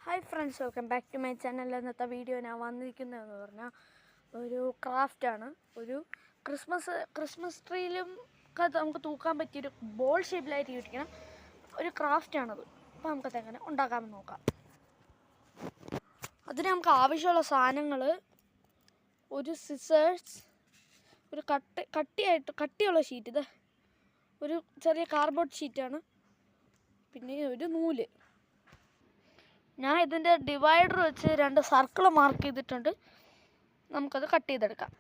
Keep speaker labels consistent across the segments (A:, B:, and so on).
A: Hi friends, welcome back to my channel. ഇന്നത്തെ video ഞാൻ വന്നിരിക്കുന്നതെന്ന് പറഞ്ഞാൽ ഒരു ക്രാഫ്റ്റാണ്. ഒരു ക്രിസ്മസ് ട്രീയിലും ഒക്കെ നമുക്ക് തൂക്കാൻ പറ്റിയൊരു ബോൾ ഷേപ്പിലായിട്ട് ഇരിക്കണം ഒരു ക്രാഫ്റ്റാണത്. അപ്പോൾ നമുക്കത് എങ്ങനെ ഉണ്ടാക്കാമെന്ന് നോക്കാം. അതിന് നമുക്ക് ആവശ്യമുള്ള സാധനങ്ങൾ ഒരു സിസേഴ്സ്, ഒരു കട്ടിയുള്ള ഷീറ്റ്, ഇത് ഒരു ചെറിയ കാർഡ്ബോർഡ് ഷീറ്റാണ്, പിന്നെ ഒരു നൂല്. ഞാൻ ഇതിൻ്റെ ഡിവൈഡർ വെച്ച് 2 സർക്കിൾ മാർക്ക് ചെയ്തിട്ടുണ്ട്. നമുക്കത് കട്ട് ചെയ്തെടുക്കാം.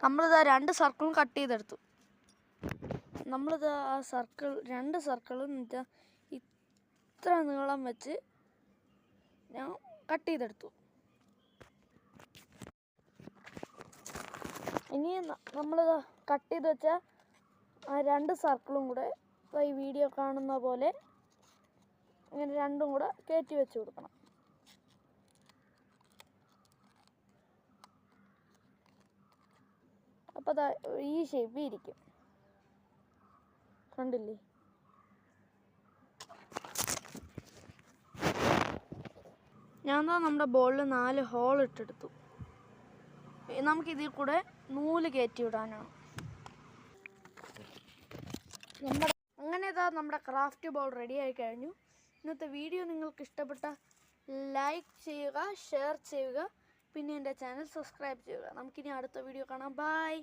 A: നമ്മളിത് 2 സർക്കിളും കട്ട് ചെയ്തെടുത്തു. നമ്മളിത് ആ 2 സർക്കിളും ഇത്ര നീളം വെച്ച് ഞാൻ കട്ട് ചെയ്തെടുത്തു. ഇനി നമ്മളിത് കട്ട് ചെയ്ത് വെച്ച ആ 2 സർക്കിളും കൂടെ ഈ വീഡിയോ കാണുന്ന പോലെ ഇങ്ങനെ രണ്ടും കൂടെ കയറ്റി വെച്ച് കൊടുക്കണം. അപ്പോൾ ഈ ഷേപ്പിൽ ഇരിക്കും. കണ്ടില്ലേ? ഞാൻ നമ്മുടെ ബോളിൽ 4 ഹോൾ ഇട്ടെടുത്തു. നമുക്കിതിൽ കൂടെ നൂല് കയറ്റി വിടാനാണ്. അങ്ങനെ നമ്മുടെ ക്രാഫ്റ്റ് ബോൾ റെഡി ആയി കഴിഞ്ഞു. ഇന്നത്തെ വീഡിയോ നിങ്ങൾക്ക് ഇഷ്ടപ്പെട്ടാൽ ലൈക്ക് ചെയ്യുക, ഷെയർ ചെയ്യുക, പിന്നെ എൻ്റെ ചാനൽ സബ്സ്ക്രൈബ് ചെയ്യുക. നമുക്കിനി അടുത്ത വീഡിയോ കാണാം. ബൈ.